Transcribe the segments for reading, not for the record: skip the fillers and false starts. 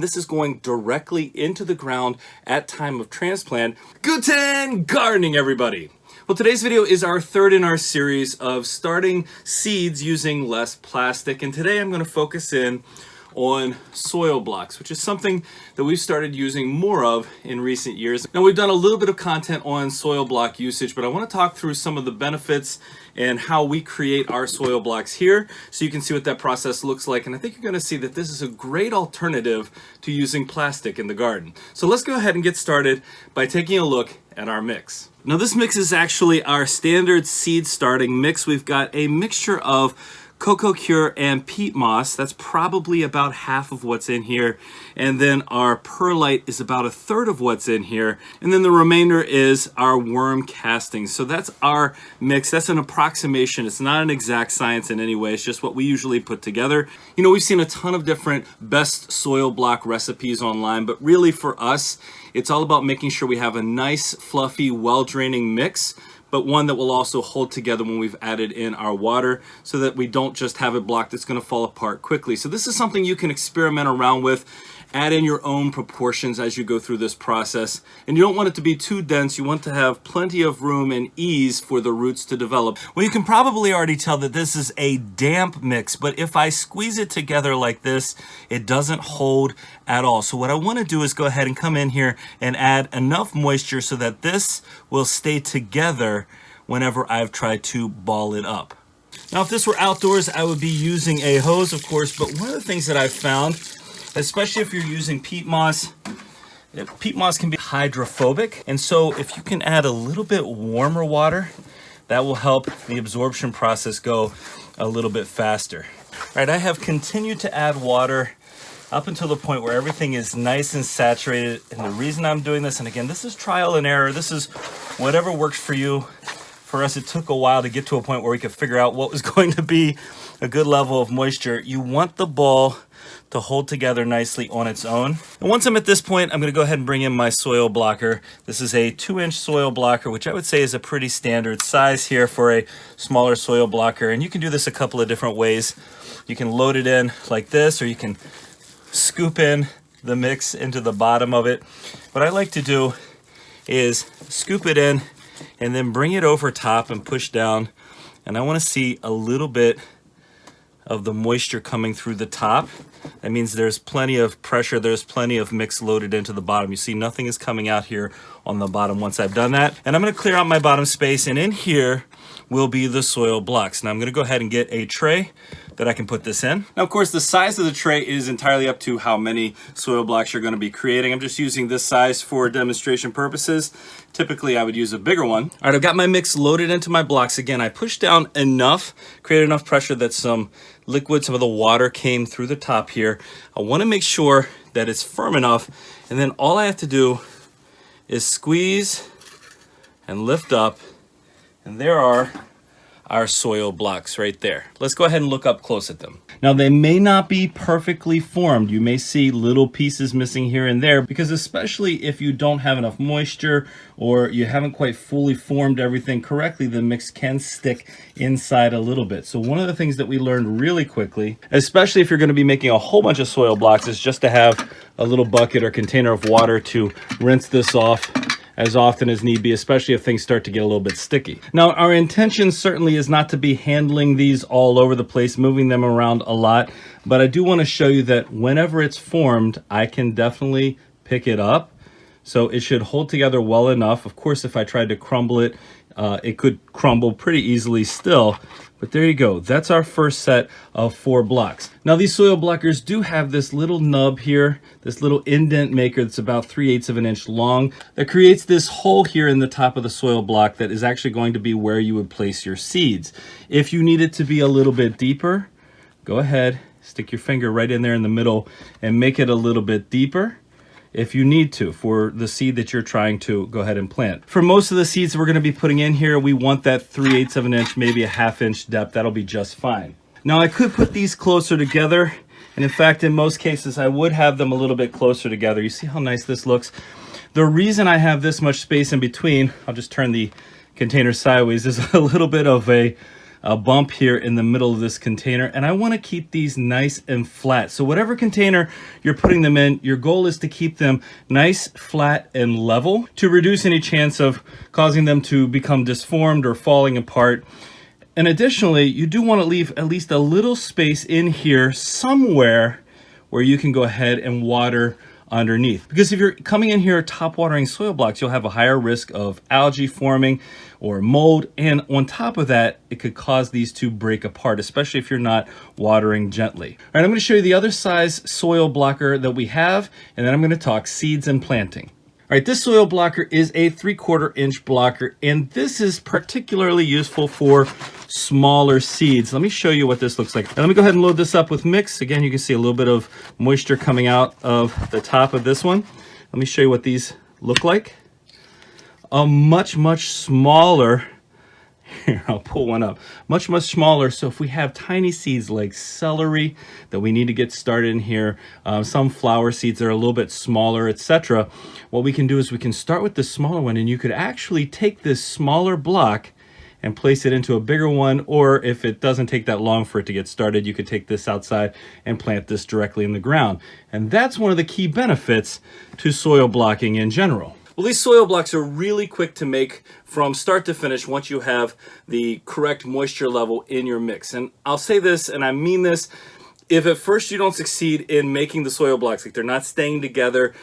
This is going directly into the ground at time of transplant. Guten gardening, everybody. Well, today's video is our third in our series of starting seeds using less plastic. And today I'm going to focus in on soil blocks, which is something that we've started using more of in recent years. Now, we've done a little bit of content on soil block usage, but I want to talk through some of the benefits and how we create our soil blocks here so you can see what that process looks like. And I think you're going to see that this is a great alternative to using plastic in the garden. So let's go ahead and get started by taking a look at our mix. Now, this mix is actually our standard seed starting mix. We've got a mixture of cocoa cure and peat moss. That's probably about half of what's in here. And then our perlite is about a third of what's in here. And then the remainder is our worm castings. So that's our mix. That's an approximation. It's not an exact science in any way. It's just what we usually put together. You know, we've seen a ton of different best soil block recipes online, but really for us, it's all about making sure we have a nice, fluffy, well-draining mix, but one that will also hold together when we've added in our water so that we don't just have a block that's going to fall apart quickly. So this is something you can experiment around with, add in your own proportions as you go through this process. And you don't want it to be too dense. You want to have plenty of room and ease for the roots to develop. Well, you can probably already tell that this is a damp mix, but if I squeeze it together like this, it doesn't hold at all. So what I want to do is go ahead and come in here and add enough moisture so that this will stay together whenever I've tried to ball it up. Now, if this were outdoors, I would be using a hose, of course, but one of the things that I've found, especially if you're using peat moss can be hydrophobic. And so if you can add a little bit warmer water, that will help the absorption process go a little bit faster. All right, I have continued to add water up until the point where everything is nice and saturated. And the reason I'm doing this, and again, this is trial and error. This is whatever works for you. For us, it took a while to get to a point where we could figure out what was going to be a good level of moisture. You want the ball to hold together nicely on its own. And once I'm at this point, I'm going to go ahead and bring in my soil blocker. This is a 2-inch soil blocker, which I would say is a pretty standard size here for a smaller soil blocker. And you can do this a couple of different ways. You can load it in like this, or you can scoop in the mix into the bottom of it. What I like to do is scoop it in and then bring it over top and push down. And I want to see a little bit of the moisture coming through the top. That means there's plenty of pressure, there's plenty of mix loaded into the bottom. You see nothing is coming out here on the bottom once I've done that. And I'm going to clear out my bottom space, and in here will be the soil blocks. Now I'm going to go ahead and get a tray that I can put this in. Now, of course, the size of the tray is entirely up to how many soil blocks you're going to be creating. I'm just using this size for demonstration purposes. Typically, I would use a bigger one. All right, I've got my mix loaded into my blocks. Again, I pushed down enough, created enough pressure that some liquid, some of the water came through the top here. I want to make sure that it's firm enough, and then all I have to do is squeeze and lift up, and there are our soil blocks right there. Let's go ahead and look up close at them. Now, they may not be perfectly formed. You may see little pieces missing here and there, because especially if you don't have enough moisture or you haven't quite fully formed everything correctly, the mix can stick inside a little bit. So one of the things that we learned really quickly, especially if you're going to be making a whole bunch of soil blocks, is just to have a little bucket or container of water to rinse this off as often as need be, especially if things start to get a little bit sticky. Now, our intention certainly is not to be handling these all over the place, moving them around a lot, but I do want to show you that whenever it's formed, I can definitely pick it up. So it should hold together well enough. Of course, if I tried to crumble it, it could crumble pretty easily still. But there you go. That's our first set of 4 blocks. Now, these soil blockers do have this little nub here, this little indent maker that's about 3/8 of an inch long, that creates this hole here in the top of the soil block that is actually going to be where you would place your seeds. If you need it to be a little bit deeper, go ahead, stick your finger right in there in the middle and make it a little bit deeper if you need to for the seed that you're trying to go ahead and plant. For most of the seeds we're going to be putting in here, we want that 3/8 of an inch, maybe a 1/2 inch depth. That'll be just fine. Now, I could put these closer together, and in fact, in most cases, I would have them a little bit closer together. You see how nice this looks? The reason I have this much space in between, I'll just turn the container sideways, is a little bit of a a bump here in the middle of this container, and I want to keep these nice and flat. So whatever container you're putting them in, your goal is to keep them nice, flat, and level to reduce any chance of causing them to become disformed or falling apart. And additionally, you do want to leave at least a little space in here somewhere where you can go ahead and water underneath. Because if you're coming in here top watering soil blocks, you'll have a higher risk of algae forming or mold. And on top of that, it could cause these to break apart, especially if you're not watering gently. All right, I'm going to show you the other size soil blocker that we have, and then I'm going to talk seeds and planting. All right, this soil blocker is a 3/4 inch blocker, and this is particularly useful for smaller seeds. Let me show you what this looks like. Now, let me go ahead and load this up with mix. Again, you can see a little bit of moisture coming out of the top of this one. Let me show you what these look like. A much smaller, here, I'll pull one up, much smaller. So if we have tiny seeds like celery that we need to get started in here, some flower seeds that are a little bit smaller, etc., what we can do is we can start with the smaller one, and you could actually take this smaller block and place it into a bigger one, or if it doesn't take that long for it to get started, you could take this outside and plant this directly in the ground. And that's one of the key benefits to soil blocking in general. Well, these soil blocks are really quick to make from start to finish once you have the correct moisture level in your mix. And I'll say this, and I mean this, if at first you don't succeed in making the soil blocks, like they're not staying together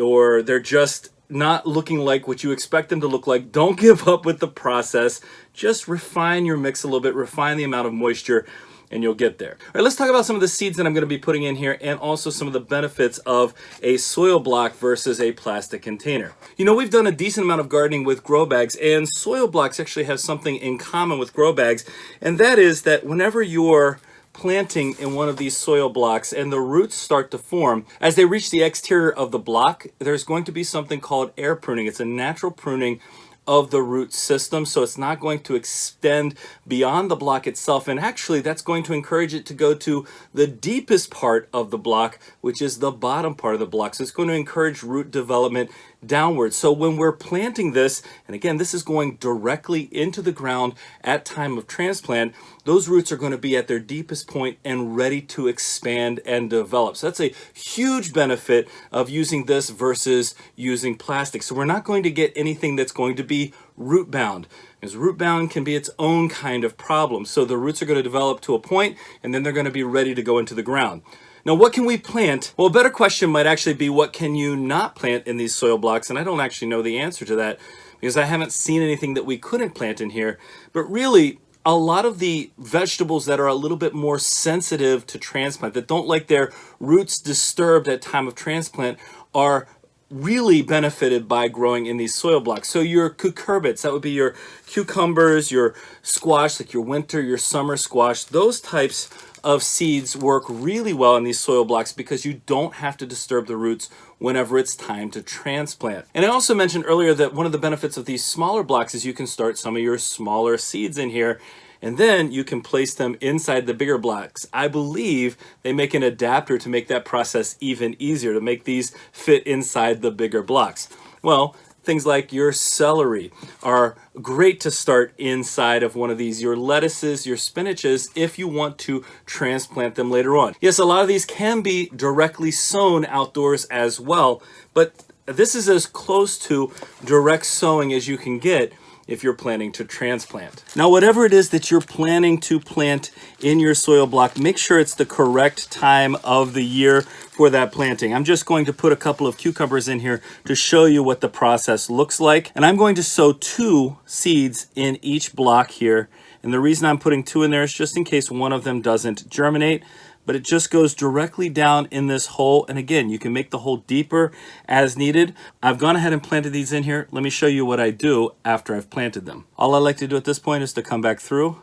or they're just not looking like what you expect them to look like, don't give up with the process. Just refine your mix a little bit, refine the amount of moisture, and you'll get there. All right, let's talk about some of the seeds that I'm going to be putting in here, and also some of the benefits of a soil block versus a plastic container. You know, we've done a decent amount of gardening with grow bags, and soil blocks actually have something in common with grow bags, and that is that whenever you're planting in one of these soil blocks and the roots start to form, as they reach the exterior of the block, there's going to be something called air pruning. It's a natural pruning of the root system, so it's not going to extend beyond the block itself, and actually that's going to encourage it to go to the deepest part of the block, which is the bottom part of the block. So it's going to encourage root development downwards. So when we're planting this, and again, this is going directly into the ground at time of transplant, those roots are going to be at their deepest point and ready to expand and develop. So that's a huge benefit of using this versus using plastic. So we're not going to get anything that's going to be root bound, because root bound can be its own kind of problem. So the roots are going to develop to a point, and then they're going to be ready to go into the ground. Now, what can we plant? Well, a better question might actually be, what can you not plant in these soil blocks? And I don't actually know the answer to that, because I haven't seen anything that we couldn't plant in here. But really, a lot of the vegetables that are a little bit more sensitive to transplant, that don't like their roots disturbed at time of transplant, are really benefited by growing in these soil blocks. So your cucurbits, that would be your cucumbers, your squash, like your winter, your summer squash, those types of seeds work really well in these soil blocks because you don't have to disturb the roots whenever it's time to transplant. And I also mentioned earlier that one of the benefits of these smaller blocks is you can start some of your smaller seeds in here, and then you can place them inside the bigger blocks. I believe they make an adapter to make that process even easier, to make these fit inside the bigger blocks. Well, things like your celery are great to start inside of one of these. Your lettuces, your spinaches, if you want to transplant them later on. Yes, a lot of these can be directly sown outdoors as well, but this is as close to direct sowing as you can get if you're planning to transplant. Now, whatever it is that you're planning to plant in your soil block, make sure it's the correct time of the year for that planting. I'm just going to put a couple of cucumbers in here to show you what the process looks like. And I'm going to sow 2 seeds in each block here. And the reason I'm putting 2 in there is just in case one of them doesn't germinate, but it just goes directly down in this hole. And again, you can make the hole deeper as needed. I've gone ahead and planted these in here. Let me show you what I do after I've planted them. All I like to do at this point is to come back through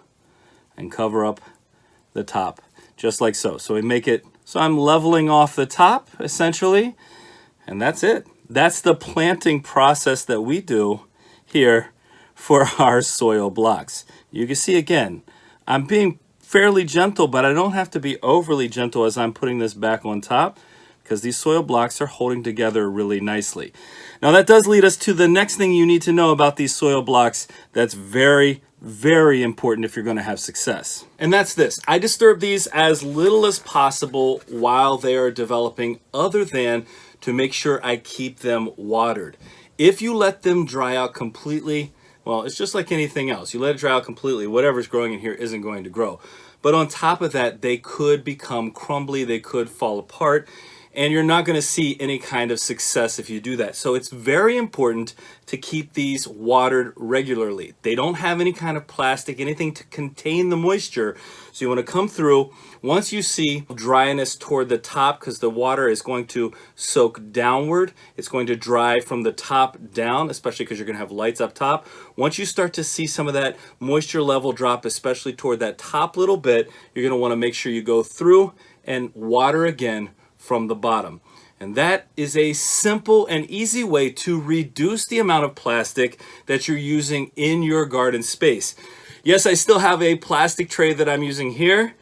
and cover up the top, just like so. So we make it, so I'm leveling off the top essentially, and that's it. That's the planting process that we do here for our soil blocks. You can see again, I'm being fairly gentle, but I don't have to be overly gentle as I'm putting this back on top, because these soil blocks are holding together really nicely. Now that does lead us to the next thing you need to know about these soil blocks that's very, Very important if you're going to have success. And that's this. I disturb these as little as possible while they are developing, other than to make sure I keep them watered. If you let them dry out completely, well, it's just like anything else. You let it dry out completely, whatever's growing in here isn't going to grow. But on top of that, they could become crumbly, they could fall apart, and you're not going to see any kind of success if you do that. So it's very important to keep these watered regularly. They don't have any kind of plastic, anything to contain the moisture. So you want to come through. Once you see dryness toward the top, because the water is going to soak downward, it's going to dry from the top down, especially because you're going to have lights up top. Once you start to see some of that moisture level drop, especially toward that top little bit, you're going to want to make sure you go through and water again from the bottom. And that is a simple and easy way to reduce the amount of plastic that you're using in your garden space. Yes, I still have a plastic tray that I'm using here,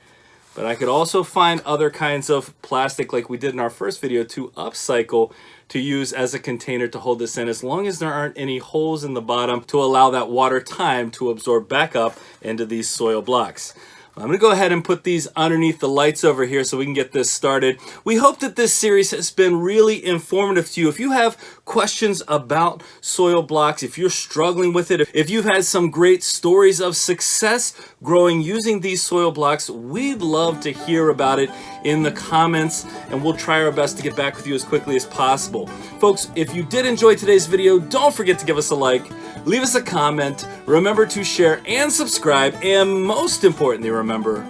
but I could also find other kinds of plastic like we did in our first video to upcycle to use as a container to hold this in, as long as there aren't any holes in the bottom to allow that water time to absorb back up into these soil blocks. I'm going to go ahead and put these underneath the lights over here so we can get this started. We hope that this series has been really informative to you. If you have questions about soil blocks, if you're struggling with it, if you've had some great stories of success growing using these soil blocks, we'd love to hear about it in the comments, and we'll try our best to get back with you as quickly as possible. Folks, if you did enjoy today's video, don't forget to give us a like, leave us a comment, remember to share and subscribe, and most importantly, remember,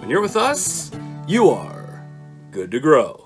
when you're with us, you are good to grow.